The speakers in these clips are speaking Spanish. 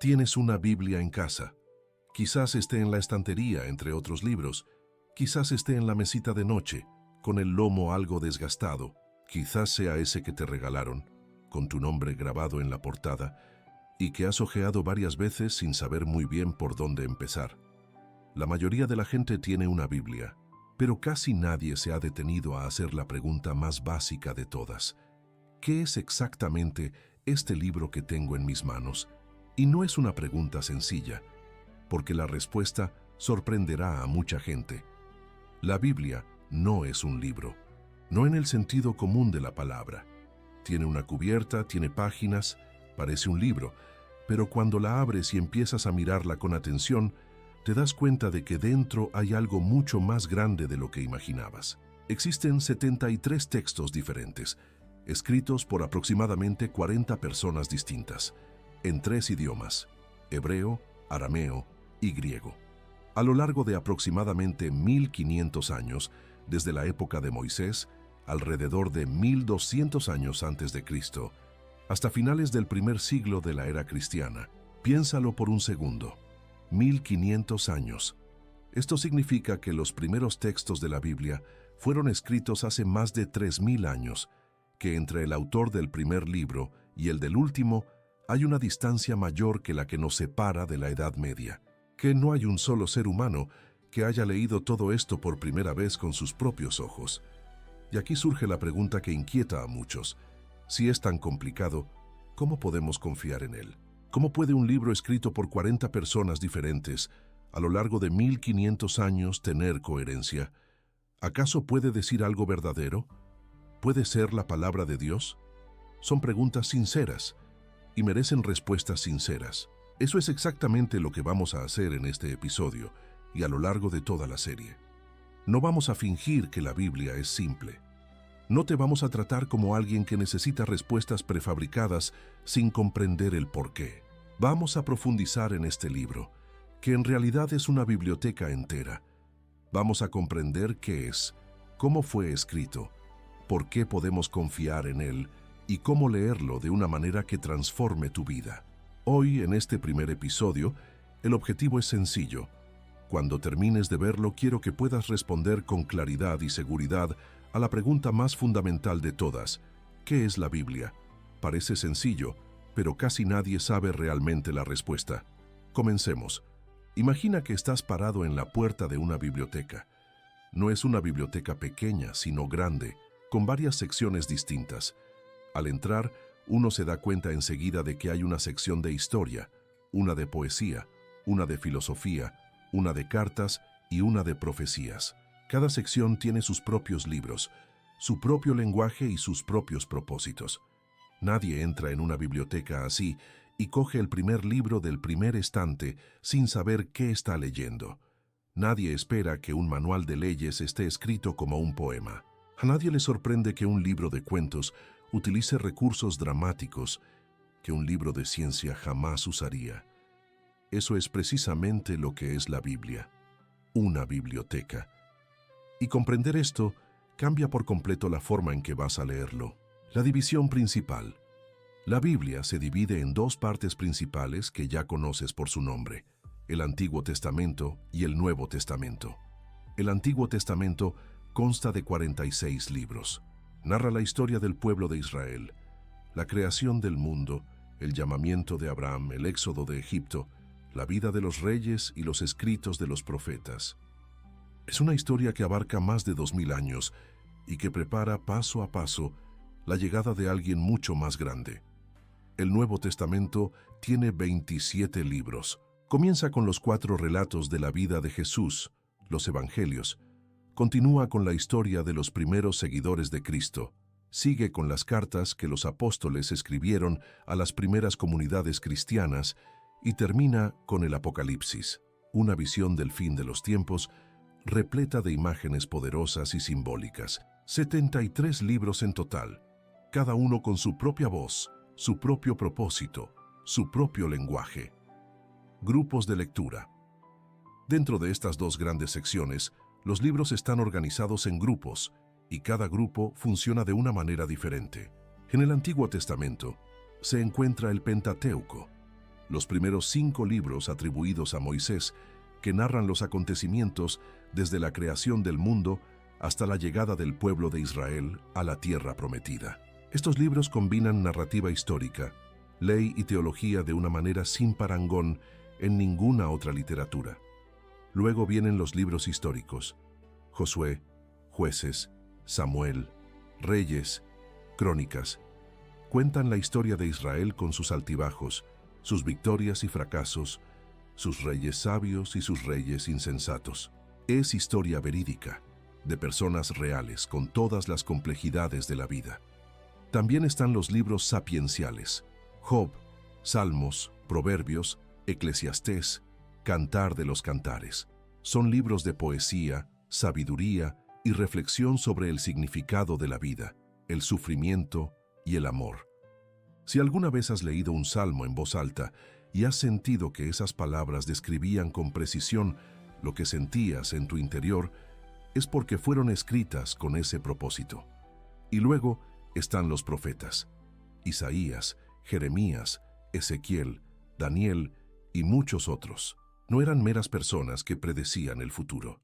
Tienes una Biblia en casa. Quizás esté en la estantería entre otros libros. Quizás esté en la mesita de noche, con el lomo algo desgastado. Quizás sea ese que te regalaron, con tu nombre grabado en la portada, y que has hojeado varias veces sin saber muy bien por dónde empezar. La mayoría de la gente tiene una Biblia, pero casi nadie se ha detenido a hacer la pregunta más básica de todas. ¿Qué es exactamente este libro que tengo en mis manos? Y no es una pregunta sencilla, porque la respuesta sorprenderá a mucha gente. La Biblia no es un libro, no en el sentido común de la palabra. Tiene una cubierta, tiene páginas, parece un libro, pero cuando la abres y empiezas a mirarla con atención, te das cuenta de que dentro hay algo mucho más grande de lo que imaginabas. Existen 73 textos diferentes, escritos por aproximadamente 40 personas distintas, en 3 idiomas: hebreo, arameo y griego. A lo largo de aproximadamente 1500 años, desde la época de Moisés, alrededor de 1200 años antes de Cristo, hasta finales del primer siglo de la era cristiana. Piénsalo por un segundo. 1500 años. Esto significa que los primeros textos de la Biblia fueron escritos hace más de 3000 años, que entre el autor del primer libro y el del último hay una distancia mayor que la que nos separa de la Edad Media, que no hay un solo ser humano que haya leído todo esto por primera vez con sus propios ojos. Y aquí surge la pregunta que inquieta a muchos. Si es tan complicado, ¿cómo podemos confiar en él? ¿Cómo puede un libro escrito por 40 personas diferentes a lo largo de 1500 años tener coherencia? ¿Acaso puede decir algo verdadero? ¿Puede ser la palabra de Dios? Son preguntas sinceras y merecen respuestas sinceras. Eso es exactamente lo que vamos a hacer en este episodio y a lo largo de toda la serie. No vamos a fingir que la Biblia es simple. No te vamos a tratar como alguien que necesita respuestas prefabricadas sin comprender el porqué. Vamos a profundizar en este libro, que en realidad es una biblioteca entera. Vamos a comprender qué es, cómo fue escrito, por qué podemos confiar en él y cómo leerlo de una manera que transforme tu vida. Hoy, en este primer episodio, el objetivo es sencillo. Cuando termines de verlo, quiero que puedas responder con claridad y seguridad a la pregunta más fundamental de todas: ¿qué es la Biblia? Parece sencillo, pero casi nadie sabe realmente la respuesta. Comencemos. Imagina que estás parado en la puerta de una biblioteca. No es una biblioteca pequeña, sino grande, con varias secciones distintas. Al entrar, uno se da cuenta enseguida de que hay una sección de historia, una de poesía, una de filosofía, una de cartas y una de profecías. Cada sección tiene sus propios libros, su propio lenguaje y sus propios propósitos. Nadie entra en una biblioteca así y coge el primer libro del primer estante sin saber qué está leyendo. Nadie espera que un manual de leyes esté escrito como un poema. A nadie le sorprende que un libro de cuentos utilice recursos dramáticos que un libro de ciencia jamás usaría. Eso es precisamente lo que es la Biblia, una biblioteca. Y comprender esto cambia por completo la forma en que vas a leerlo. La división principal. La Biblia se divide en 2 partes principales que ya conoces por su nombre: el Antiguo Testamento y el Nuevo Testamento. El Antiguo Testamento consta de 46 libros. Narra la historia del pueblo de Israel, la creación del mundo, el llamamiento de Abraham, el éxodo de Egipto, la vida de los reyes y los escritos de los profetas. Es una historia que abarca más de 2000 años y que prepara paso a paso la llegada de alguien mucho más grande. El Nuevo Testamento tiene 27 libros. Comienza con los 4 relatos de la vida de Jesús, los Evangelios. Continúa con la historia de los primeros seguidores de Cristo. Sigue con las cartas que los apóstoles escribieron a las primeras comunidades cristianas y termina con el Apocalipsis, una visión del fin de los tiempos repleta de imágenes poderosas y simbólicas. 73 libros en total, cada uno con su propia voz, su propio propósito, su propio lenguaje. Grupos de lectura. Dentro de estas 2 grandes secciones, los libros están organizados en grupos y cada grupo funciona de una manera diferente. En el Antiguo Testamento se encuentra el Pentateuco. los primeros 5 libros atribuidos a Moisés, que narran los acontecimientos desde la creación del mundo hasta la llegada del pueblo de Israel a la tierra prometida. Estos libros combinan narrativa histórica, ley y teología de una manera sin parangón en ninguna otra literatura. Luego vienen los libros históricos: Josué, Jueces, Samuel, Reyes, Crónicas. Cuentan la historia de Israel con sus altibajos, sus victorias y fracasos, sus reyes sabios y sus reyes insensatos. Es historia verídica, de personas reales con todas las complejidades de la vida. También están los libros sapienciales: Job, Salmos, Proverbios, Eclesiastés, Cantar de los Cantares. Son libros de poesía, sabiduría y reflexión sobre el significado de la vida, el sufrimiento y el amor. Si alguna vez has leído un salmo en voz alta y has sentido que esas palabras describían con precisión lo que sentías en tu interior, es porque fueron escritas con ese propósito. Y luego están los profetas: Isaías, Jeremías, Ezequiel, Daniel y muchos otros. No eran meras personas que predecían el futuro.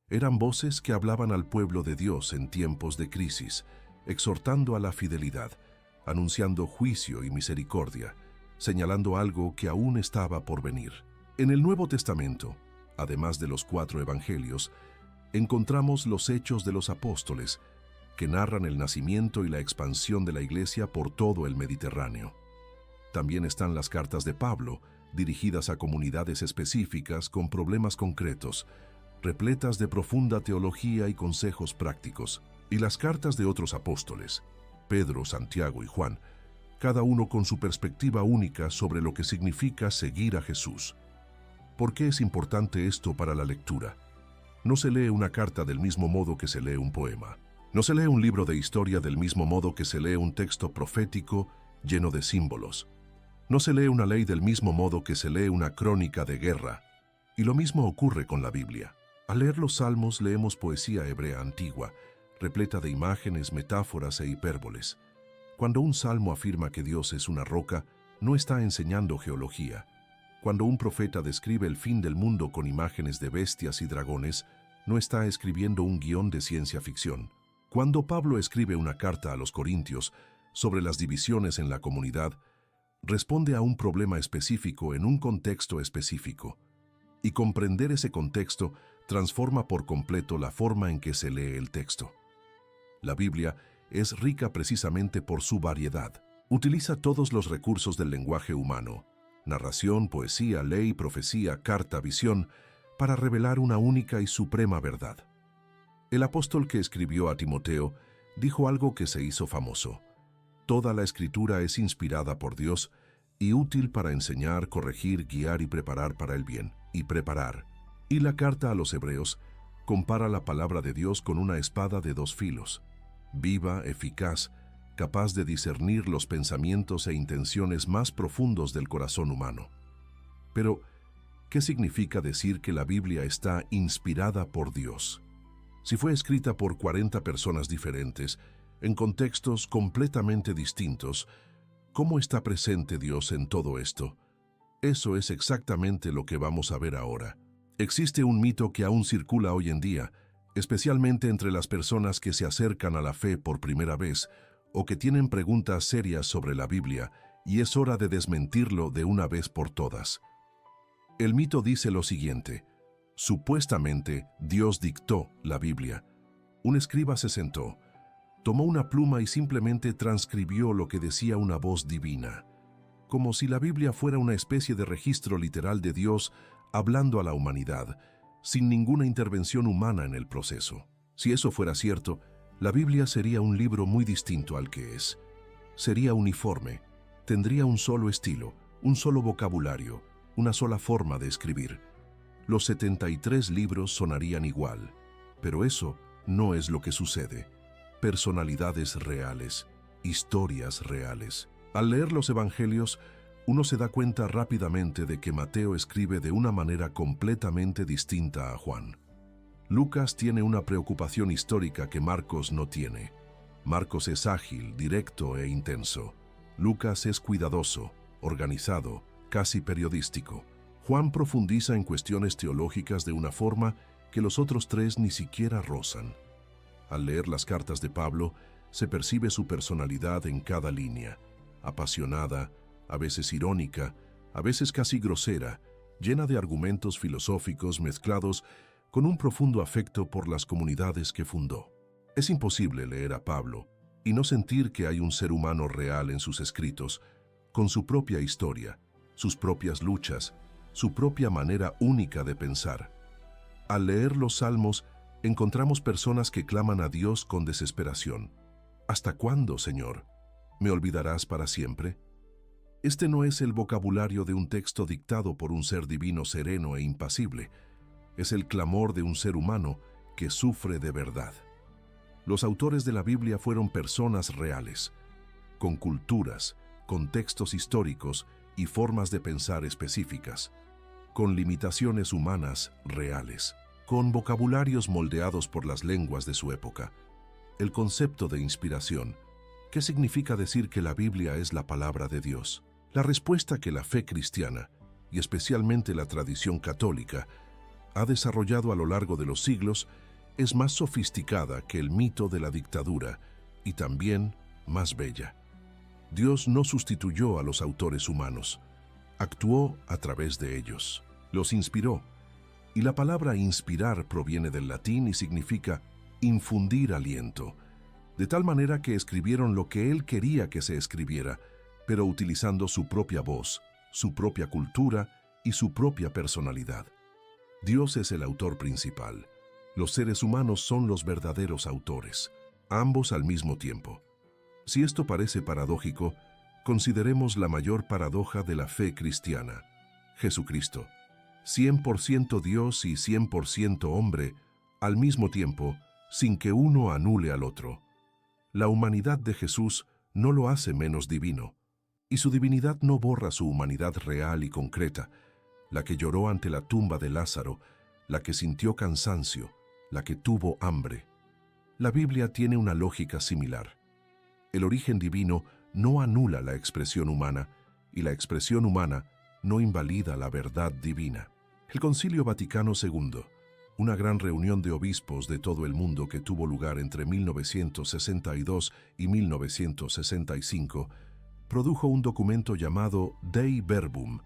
Eran voces que hablaban al pueblo de Dios en tiempos de crisis, exhortando a la fidelidad, anunciando juicio y misericordia, señalando algo que aún estaba por venir. En el Nuevo Testamento, además de los 4 evangelios, encontramos los Hechos de los Apóstoles, que narran el nacimiento y la expansión de la Iglesia por todo el Mediterráneo. También están las cartas de Pablo, dirigidas a comunidades específicas con problemas concretos, repletas de profunda teología y consejos prácticos, y las cartas de otros apóstoles, Pedro, Santiago y Juan, cada uno con su perspectiva única sobre lo que significa seguir a Jesús. ¿Por qué es importante esto para la lectura? No se lee una carta del mismo modo que se lee un poema. No se lee un libro de historia del mismo modo que se lee un texto profético lleno de símbolos. No se lee una ley del mismo modo que se lee una crónica de guerra. Y lo mismo ocurre con la Biblia. Al leer los Salmos leemos poesía hebrea antigua, repleta de imágenes, metáforas e hipérboles. Cuando un salmo afirma que Dios es una roca, no está enseñando geología. Cuando un profeta describe el fin del mundo con imágenes de bestias y dragones, no está escribiendo un guión de ciencia ficción. Cuando Pablo escribe una carta a los Corintios sobre las divisiones en la comunidad, responde a un problema específico en un contexto específico. Y comprender ese contexto transforma por completo la forma en que se lee el texto. La Biblia es rica precisamente por su variedad. Utiliza todos los recursos del lenguaje humano: narración, poesía, ley, profecía, carta, visión, para revelar una única y suprema verdad. El apóstol que escribió a Timoteo dijo algo que se hizo famoso: toda la Escritura es inspirada por Dios y útil para enseñar, corregir, guiar y preparar para el bien. Y preparar. Y la carta a los Hebreos compara la palabra de Dios con una espada de 2 filos, viva, eficaz, capaz de discernir los pensamientos e intenciones más profundos del corazón humano. Pero, ¿qué significa decir que la Biblia está inspirada por Dios? Si fue escrita por 40 personas diferentes, en contextos completamente distintos, ¿cómo está presente Dios en todo esto? Eso es exactamente lo que vamos a ver ahora. Existe un mito que aún circula hoy en día, especialmente entre las personas que se acercan a la fe por primera vez o que tienen preguntas serias sobre la Biblia, y es hora de desmentirlo de una vez por todas. El mito dice lo siguiente: supuestamente Dios dictó la Biblia. Un escriba se sentó, tomó una pluma y simplemente transcribió lo que decía una voz divina, como si la Biblia fuera una especie de registro literal de Dios hablando a la humanidad, sin ninguna intervención humana en el proceso. Si eso fuera cierto, la Biblia sería un libro muy distinto al que es. Sería uniforme, tendría un solo estilo, un solo vocabulario, una sola forma de escribir. Los 73 libros sonarían igual, pero eso no es lo que sucede. Personalidades reales, historias reales. Al leer los evangelios, uno se da cuenta rápidamente de que Mateo escribe de una manera completamente distinta a Juan. Lucas tiene una preocupación histórica que Marcos no tiene. Marcos es ágil, directo e intenso. Lucas es cuidadoso, organizado, casi periodístico. Juan profundiza en cuestiones teológicas de una forma que los otros tres ni siquiera rozan. Al leer las cartas de Pablo, se percibe su personalidad en cada línea, apasionada, a veces irónica, a veces casi grosera, llena de argumentos filosóficos mezclados con un profundo afecto por las comunidades que fundó. Es imposible leer a Pablo y no sentir que hay un ser humano real en sus escritos, con su propia historia, sus propias luchas, su propia manera única de pensar. Al leer los Salmos, encontramos personas que claman a Dios con desesperación. ¿Hasta cuándo, Señor? ¿Me olvidarás para siempre? Este no es el vocabulario de un texto dictado por un ser divino sereno e impasible. Es el clamor de un ser humano que sufre de verdad. Los autores de la Biblia fueron personas reales, con culturas, contextos históricos y formas de pensar específicas, con limitaciones humanas reales, con vocabularios moldeados por las lenguas de su época. El concepto de inspiración. ¿Qué significa decir que la Biblia es la palabra de Dios? La respuesta que la fe cristiana, y especialmente la tradición católica, ha desarrollado a lo largo de los siglos es más sofisticada que el mito de la dictadura y también más bella. Dios no sustituyó a los autores humanos, actuó a través de ellos, los inspiró. Y la palabra inspirar proviene del latín y significa infundir aliento, de tal manera que escribieron lo que Él quería que se escribiera, pero utilizando su propia voz, su propia cultura y su propia personalidad. Dios es el autor principal. Los seres humanos son los verdaderos autores, ambos al mismo tiempo. Si esto parece paradójico, consideremos la mayor paradoja de la fe cristiana. Jesucristo, 100% Dios y 100% hombre, al mismo tiempo, sin que uno anule al otro. La humanidad de Jesús no lo hace menos divino, y su divinidad no borra su humanidad real y concreta, la que lloró ante la tumba de Lázaro, la que sintió cansancio, la que tuvo hambre. La Biblia tiene una lógica similar. El origen divino no anula la expresión humana, y la expresión humana no invalida la verdad divina. El Concilio Vaticano II, una gran reunión de obispos de todo el mundo que tuvo lugar entre 1962 y 1965, produjo un documento llamado Dei Verbum,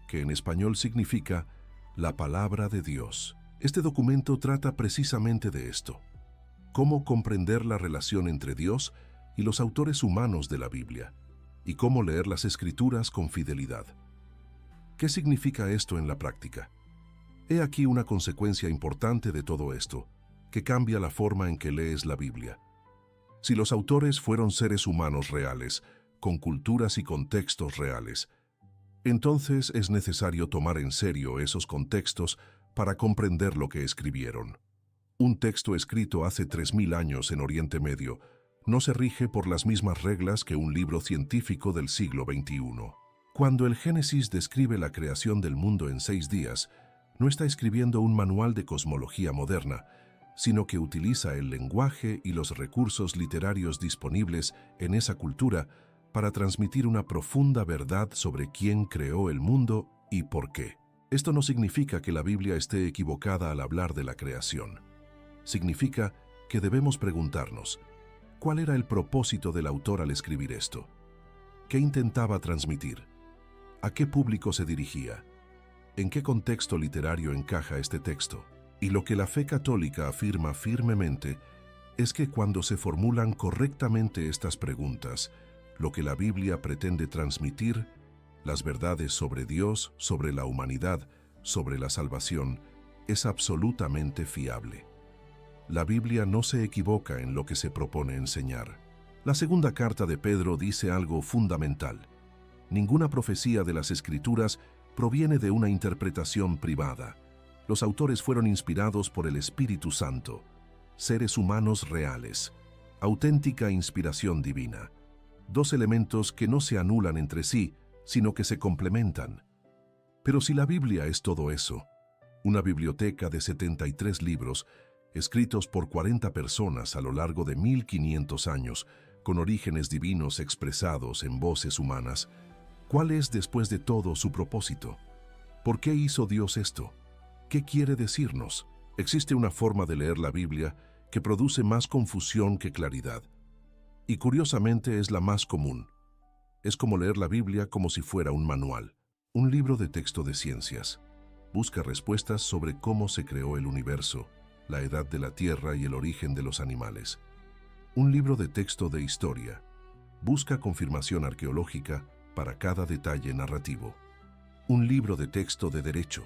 que en español significa la palabra de Dios. Este documento trata precisamente de esto: cómo comprender la relación entre Dios y los autores humanos de la Biblia, y cómo leer las Escrituras con fidelidad. ¿Qué significa esto en la práctica? He aquí una consecuencia importante de todo esto, que cambia la forma en que lees la Biblia. Si los autores fueron seres humanos reales, con culturas y contextos reales, entonces es necesario tomar en serio esos contextos para comprender lo que escribieron. Un texto escrito hace 3000 años en Oriente Medio no se rige por las mismas reglas que un libro científico del siglo XXI. Cuando el Génesis describe la creación del mundo en 6 días, no está escribiendo un manual de cosmología moderna, sino que utiliza el lenguaje y los recursos literarios disponibles en esa cultura para transmitir una profunda verdad sobre quién creó el mundo y por qué. Esto no significa que la Biblia esté equivocada al hablar de la creación. Significa que debemos preguntarnos, ¿cuál era el propósito del autor al escribir esto? ¿Qué intentaba transmitir? ¿A qué público se dirigía? ¿En qué contexto literario encaja este texto? Y lo que la fe católica afirma firmemente es que cuando se formulan correctamente estas preguntas, lo que la Biblia pretende transmitir, las verdades sobre Dios, sobre la humanidad, sobre la salvación, es absolutamente fiable. La Biblia no se equivoca en lo que se propone enseñar. La segunda carta de Pedro dice algo fundamental. Ninguna profecía de las Escrituras proviene de una interpretación privada. Los autores fueron inspirados por el Espíritu Santo, seres humanos reales, auténtica inspiración divina. 2 elementos que no se anulan entre sí, sino que se complementan. Pero si la Biblia es todo eso, una biblioteca de 73 libros, escritos por 40 personas a lo largo de 1500 años, con orígenes divinos expresados en voces humanas, ¿Cuál es, después de todo, su propósito? ¿Por qué hizo Dios esto? ¿Qué quiere decirnos? Existe una forma de leer la Biblia que produce más confusión que claridad. Y curiosamente es la más común. Es como leer la Biblia como si fuera un manual, un libro de texto de ciencias. Busca respuestas sobre cómo se creó el universo, la edad de la Tierra y el origen de los animales. Un libro de texto de historia. Busca confirmación arqueológica para cada detalle narrativo. Un libro de texto de derecho.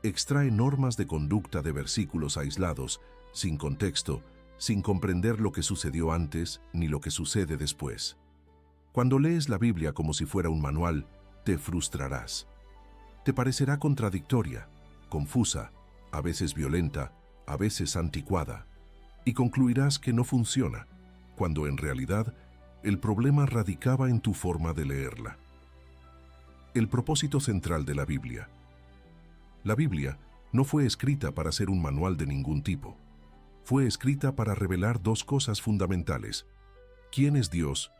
Extrae normas de conducta de versículos aislados, sin contexto, sin comprender lo que sucedió antes ni lo que sucede después. Cuando lees la Biblia como si fuera un manual, te frustrarás. Te parecerá contradictoria, confusa, a veces violenta, a veces anticuada, y concluirás que no funciona, cuando en realidad el problema radicaba en tu forma de leerla. El propósito central de la Biblia. La Biblia no fue escrita para ser un manual de ningún tipo. Fue escrita para revelar dos cosas fundamentales: quién es Dios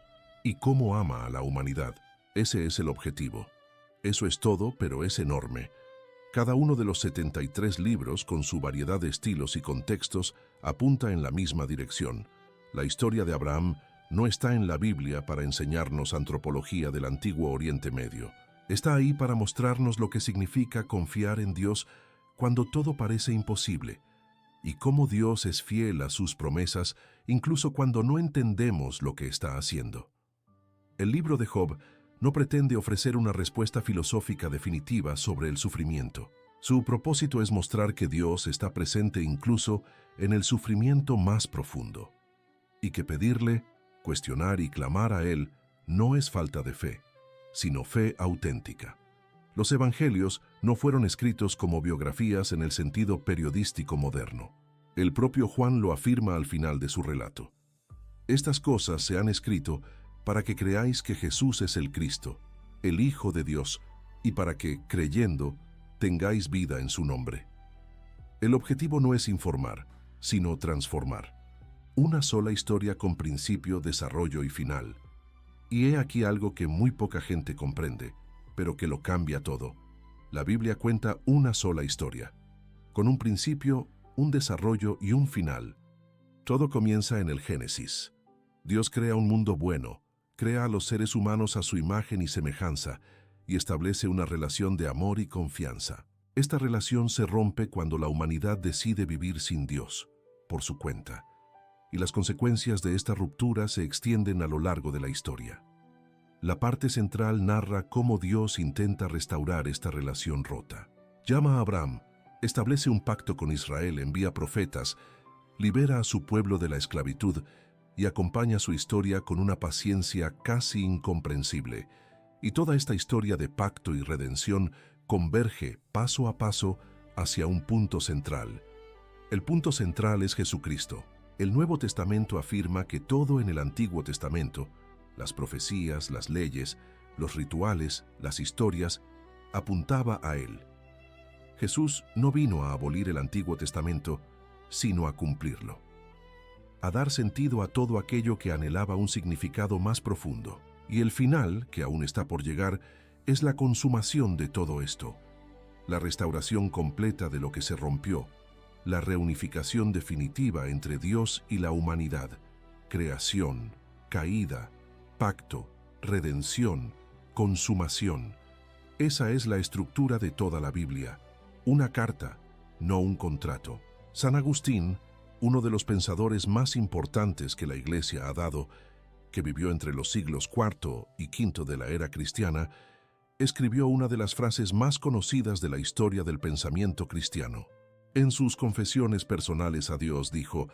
y cómo ama a la humanidad. Ese es el objetivo. Eso es todo, pero es enorme. Cada uno de los 73 libros, con su variedad de estilos y contextos, apunta en la misma dirección. La historia de Abraham no está en la Biblia para enseñarnos antropología del antiguo Oriente Medio. Está ahí para mostrarnos lo que significa confiar en Dios cuando todo parece imposible, y cómo Dios es fiel a sus promesas incluso cuando no entendemos lo que está haciendo. El libro de Job no pretende ofrecer una respuesta filosófica definitiva sobre el sufrimiento. Su propósito es mostrar que Dios está presente incluso en el sufrimiento más profundo, y que pedirle, cuestionar y clamar a Él no es falta de fe, sino fe auténtica. Los evangelios no fueron escritos como biografías en el sentido periodístico moderno. El propio Juan lo afirma al final de su relato. Estas cosas se han escrito para que creáis que Jesús es el Cristo, el Hijo de Dios, y para que, creyendo, tengáis vida en su nombre. El objetivo no es informar, sino transformar. Una sola historia con principio, desarrollo y final. Y he aquí algo que muy poca gente comprende, pero que lo cambia todo. La Biblia cuenta una sola historia, con un principio, un desarrollo y un final. Todo comienza en el Génesis. Dios crea un mundo bueno, crea a los seres humanos a su imagen y semejanza, y establece una relación de amor y confianza. Esta relación se rompe cuando la humanidad decide vivir sin Dios, por su cuenta, y las consecuencias de esta ruptura se extienden a lo largo de la historia. La parte central narra cómo Dios intenta restaurar esta relación rota. Llama a Abraham, establece un pacto con Israel, envía profetas, libera a su pueblo de la esclavitud y acompaña su historia con una paciencia casi incomprensible. Y toda esta historia de pacto y redención converge paso a paso hacia un punto central. El punto central es Jesucristo. El Nuevo Testamento afirma que todo en el Antiguo Testamento, las profecías, las leyes, los rituales, las historias, apuntaba a Él. Jesús no vino a abolir el Antiguo Testamento, sino a cumplirlo, a dar sentido a todo aquello que anhelaba un significado más profundo. Y el final, que aún está por llegar, es la consumación de todo esto, la restauración completa de lo que se rompió, la reunificación definitiva entre Dios y la humanidad, creación, caída, pacto, redención, consumación. Esa es la estructura de toda la Biblia, una carta, no un contrato. San Agustín, uno de los pensadores más importantes que la Iglesia ha dado, que vivió entre los siglos IV y V de la era cristiana, escribió una de las frases más conocidas de la historia del pensamiento cristiano. En sus confesiones personales a Dios dijo: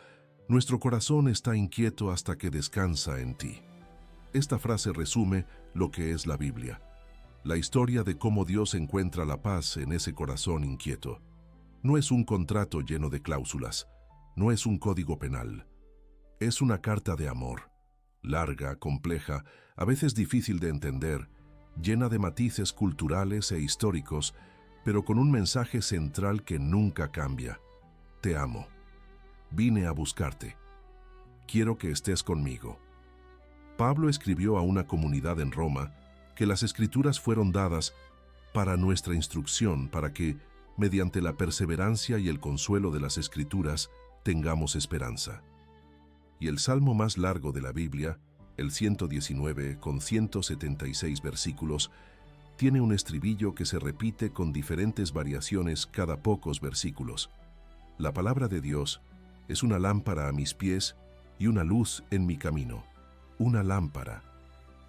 «Nuestro corazón está inquieto hasta que descansa en ti». Esta frase resume lo que es la Biblia, la historia de cómo Dios encuentra la paz en ese corazón inquieto. No es un contrato lleno de cláusulas, no es un código penal. Es una carta de amor, larga, compleja, a veces difícil de entender, llena de matices culturales e históricos, pero con un mensaje central que nunca cambia. Te amo. Vine a buscarte. Quiero que estés conmigo. Pablo escribió a una comunidad en Roma que las Escrituras fueron dadas para nuestra instrucción, para que, mediante la perseverancia y el consuelo de las Escrituras, tengamos esperanza. Y el salmo más largo de la Biblia, el 119, con 176 versículos, tiene un estribillo que se repite con diferentes variaciones cada pocos versículos. La palabra de Dios es una lámpara a mis pies y una luz en mi camino. Una lámpara,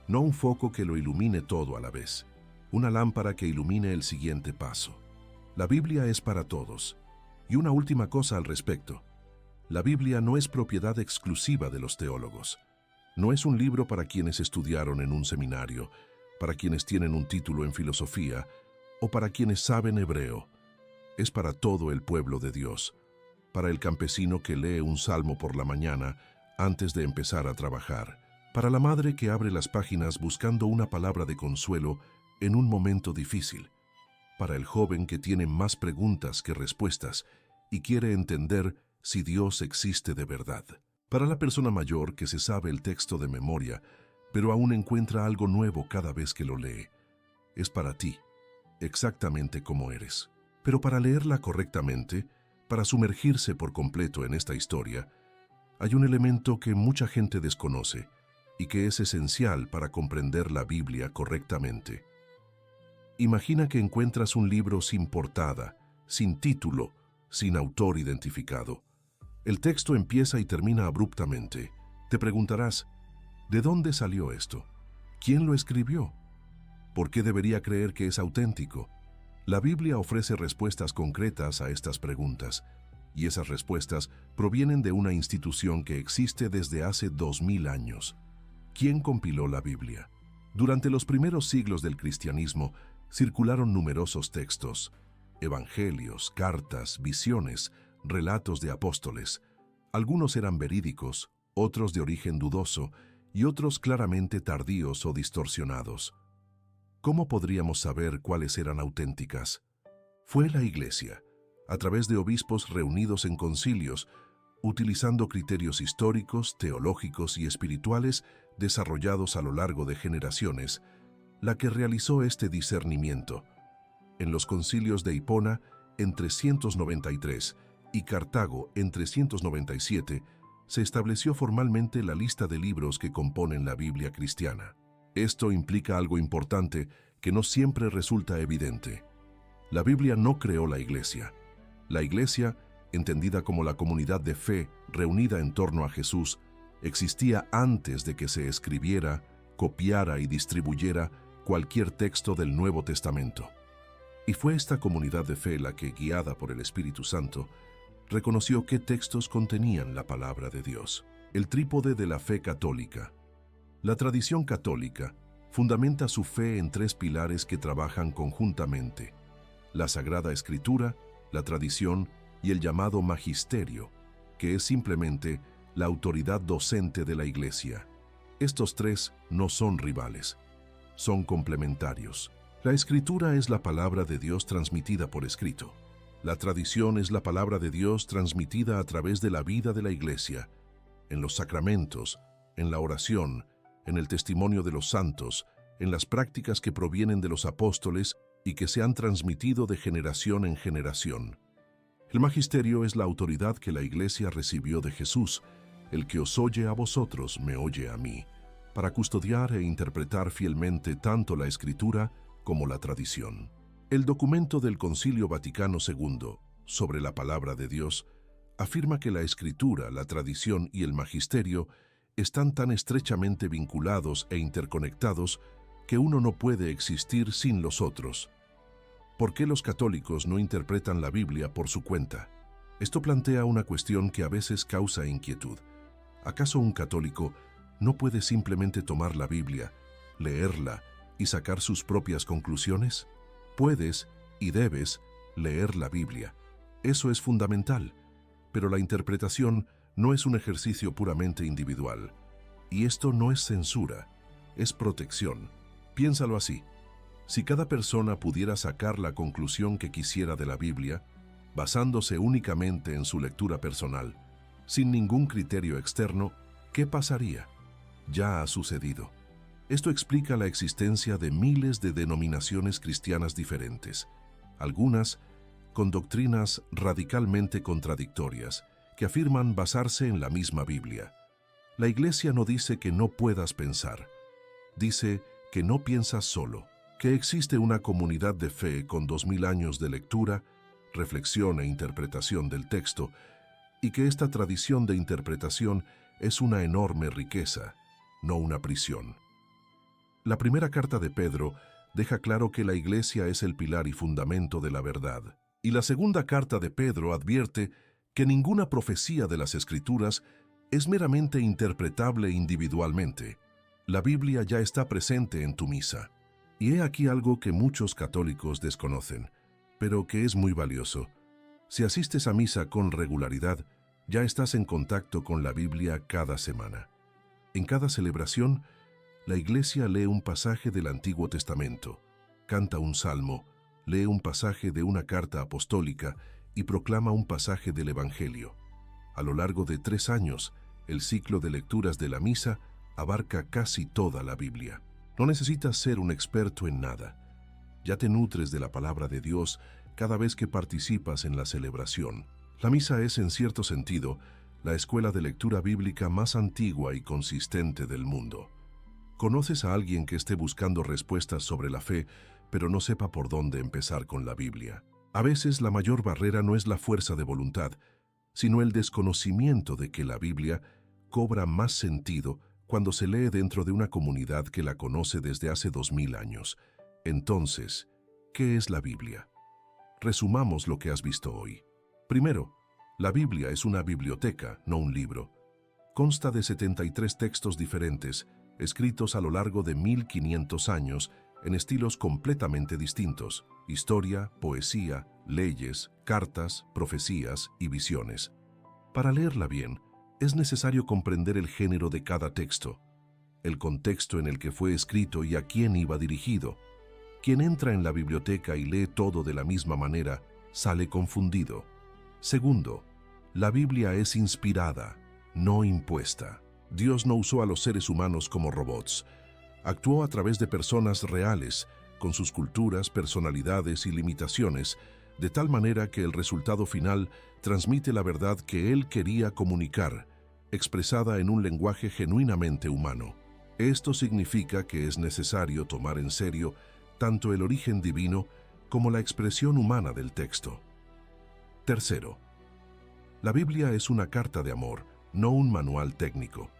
no un foco que lo ilumine todo a la vez. Una lámpara que ilumine el siguiente paso. La Biblia es para todos. Y una última cosa al respecto. La Biblia no es propiedad exclusiva de los teólogos. No es un libro para quienes estudiaron en un seminario, para quienes tienen un título en filosofía o para quienes saben hebreo. Es para todo el pueblo de Dios, para el campesino que lee un salmo por la mañana antes de empezar a trabajar, para la madre que abre las páginas buscando una palabra de consuelo en un momento difícil, para el joven que tiene más preguntas que respuestas y quiere entender si Dios existe de verdad, para la persona mayor que se sabe el texto de memoria, pero aún encuentra algo nuevo cada vez que lo lee. Es para ti, exactamente como eres. Pero para leerla correctamente, para sumergirse por completo en esta historia, hay un elemento que mucha gente desconoce y que es esencial para comprender la Biblia correctamente. Imagina que encuentras un libro sin portada, sin título, sin autor identificado. El texto empieza y termina abruptamente. Te preguntarás, ¿de dónde salió esto? ¿Quién lo escribió? ¿Por qué debería creer que es auténtico? La Biblia ofrece respuestas concretas a estas preguntas, y esas respuestas provienen de una institución que existe desde hace 2000 años. ¿Quién compiló la Biblia? Durante los primeros siglos del cristianismo circularon numerosos textos, evangelios, cartas, visiones, relatos de apóstoles. Algunos eran verídicos, otros de origen dudoso y otros claramente tardíos o distorsionados. ¿Cómo podríamos saber cuáles eran auténticas? Fue la Iglesia, a través de obispos reunidos en concilios, utilizando criterios históricos, teológicos y espirituales desarrollados a lo largo de generaciones, la que realizó este discernimiento. En los concilios de Hipona, en 393, y Cartago, en 397, se estableció formalmente la lista de libros que componen la Biblia cristiana. Esto implica algo importante que no siempre resulta evidente. La Biblia no creó la Iglesia. La Iglesia, entendida como la comunidad de fe reunida en torno a Jesús, existía antes de que se escribiera, copiara y distribuyera cualquier texto del Nuevo Testamento. Y fue esta comunidad de fe la que, guiada por el Espíritu Santo, reconoció qué textos contenían la palabra de Dios. El trípode de la fe católica. La tradición católica fundamenta su fe en tres pilares que trabajan conjuntamente: la Sagrada Escritura, la tradición y el llamado magisterio, que es simplemente la autoridad docente de la Iglesia. Estos tres no son rivales, son complementarios. La Escritura es la palabra de Dios transmitida por escrito. La tradición es la palabra de Dios transmitida a través de la vida de la Iglesia, en los sacramentos, en la oración, en el testimonio de los santos, en las prácticas que provienen de los apóstoles y que se han transmitido de generación en generación. El magisterio es la autoridad que la Iglesia recibió de Jesús. El que os oye a vosotros, me oye a mí, para custodiar e interpretar fielmente tanto la Escritura como la tradición. El documento del Concilio Vaticano II sobre la palabra de Dios afirma que la Escritura, la tradición y el magisterio están tan estrechamente vinculados e interconectados que uno no puede existir sin los otros. ¿Por qué los católicos no interpretan la Biblia por su cuenta? Esto plantea una cuestión que a veces causa inquietud. ¿Acaso un católico no puede simplemente tomar la Biblia, leerla y sacar sus propias conclusiones? Puedes y debes leer la Biblia. Eso es fundamental, pero la interpretación no es un ejercicio puramente individual. Y esto no es censura, es protección. Piénsalo así. Si cada persona pudiera sacar la conclusión que quisiera de la Biblia, basándose únicamente en su lectura personal, sin ningún criterio externo, ¿qué pasaría? Ya ha sucedido. Esto explica la existencia de miles de denominaciones cristianas diferentes, algunas con doctrinas radicalmente contradictorias, que afirman basarse en la misma Biblia. La Iglesia no dice que no puedas pensar, dice que no piensas solo, que existe una comunidad de fe con 2000 años de lectura, reflexión e interpretación del texto, y que esta tradición de interpretación es una enorme riqueza, no una prisión. La primera carta de Pedro deja claro que la Iglesia es el pilar y fundamento de la verdad, y la segunda carta de Pedro advierte que ninguna profecía de las Escrituras es meramente interpretable individualmente. La Biblia ya está presente en tu misa. Y he aquí algo que muchos católicos desconocen, pero que es muy valioso. Si asistes a misa con regularidad, ya estás en contacto con la Biblia cada semana. En cada celebración, la Iglesia lee un pasaje del Antiguo Testamento, canta un salmo, lee un pasaje de una carta apostólica y proclama un pasaje del Evangelio. A lo largo de 3 años, el ciclo de lecturas de la misa abarca casi toda la Biblia. No necesitas ser un experto en nada. Ya te nutres de la palabra de Dios cada vez que participas en la celebración. La misa es, en cierto sentido, la escuela de lectura bíblica más antigua y consistente del mundo. ¿Conoces a alguien que esté buscando respuestas sobre la fe, pero no sepa por dónde empezar con la Biblia? A veces la mayor barrera no es la fuerza de voluntad, sino el desconocimiento de que la Biblia cobra más sentido cuando se lee dentro de una comunidad que la conoce desde hace 2000 años. Entonces, ¿qué es la Biblia? Resumamos lo que has visto hoy. Primero, la Biblia es una biblioteca, no un libro. Consta de 73 textos diferentes, escritos a lo largo de 1500 años, en estilos completamente distintos: historia, poesía, leyes, cartas, profecías y visiones. Para leerla bien, es necesario comprender el género de cada texto, el contexto en el que fue escrito y a quién iba dirigido. Quien entra en la biblioteca y lee todo de la misma manera, sale confundido. Segundo, la Biblia es inspirada, no impuesta. Dios no usó a los seres humanos como robots. Actuó a través de personas reales, con sus culturas, personalidades y limitaciones, de tal manera que el resultado final transmite la verdad que Él quería comunicar, expresada en un lenguaje genuinamente humano. Esto significa que es necesario tomar en serio tanto el origen divino como la expresión humana del texto. Tercero, la Biblia es una carta de amor, no un manual técnico.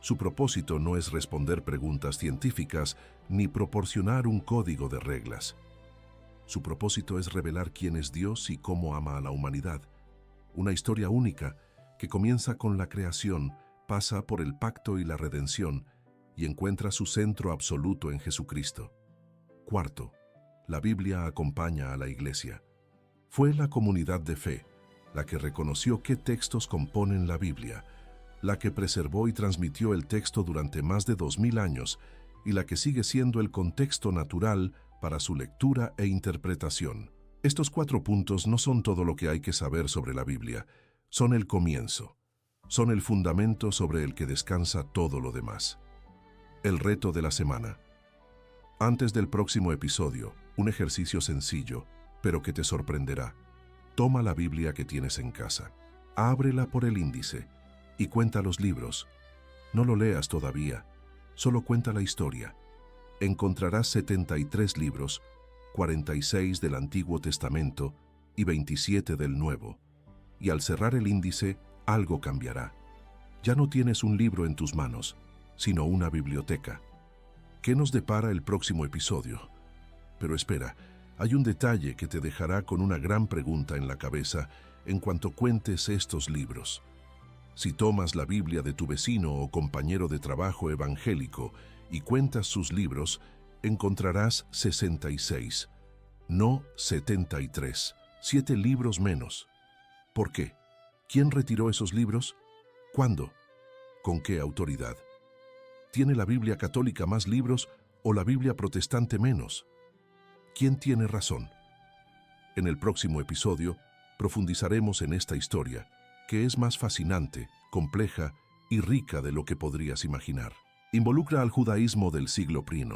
Su propósito no es responder preguntas científicas ni proporcionar un código de reglas. Su propósito es revelar quién es Dios y cómo ama a la humanidad. Una historia única que comienza con la creación, pasa por el pacto y la redención y encuentra su centro absoluto en Jesucristo. Cuarto, la Biblia acompaña a la Iglesia. Fue la comunidad de fe la que reconoció qué textos componen la Biblia, la que preservó y transmitió el texto durante más de 2000 años y la que sigue siendo el contexto natural para su lectura e interpretación. Estos 4 puntos no son todo lo que hay que saber sobre la Biblia, son el comienzo, son el fundamento sobre el que descansa todo lo demás. El reto de la semana. Antes del próximo episodio, un ejercicio sencillo, pero que te sorprenderá. Toma la Biblia que tienes en casa, ábrela por el índice y cuenta los libros. No lo leas todavía, solo cuenta la historia. Encontrarás 73 libros, 46 del Antiguo Testamento y 27 del Nuevo. Y al cerrar el índice, algo cambiará. Ya no tienes un libro en tus manos, sino una biblioteca. ¿Qué nos depara el próximo episodio? Pero espera, hay un detalle que te dejará con una gran pregunta en la cabeza en cuanto cuentes estos libros. Si tomas la Biblia de tu vecino o compañero de trabajo evangélico y cuentas sus libros, encontrarás 66, no 73, 7 libros menos. ¿Por qué? ¿Quién retiró esos libros? ¿Cuándo? ¿Con qué autoridad? ¿Tiene la Biblia católica más libros o la Biblia protestante menos? ¿Quién tiene razón? En el próximo episodio profundizaremos en esta historia, que es más fascinante, compleja y rica de lo que podrías imaginar. Involucra al judaísmo del siglo I,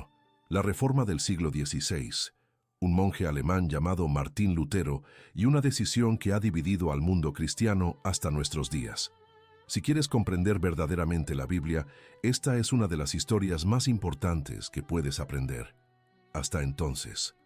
la Reforma del siglo XVI, un monje alemán llamado Martín Lutero y una decisión que ha dividido al mundo cristiano hasta nuestros días. Si quieres comprender verdaderamente la Biblia, esta es una de las historias más importantes que puedes aprender. Hasta entonces.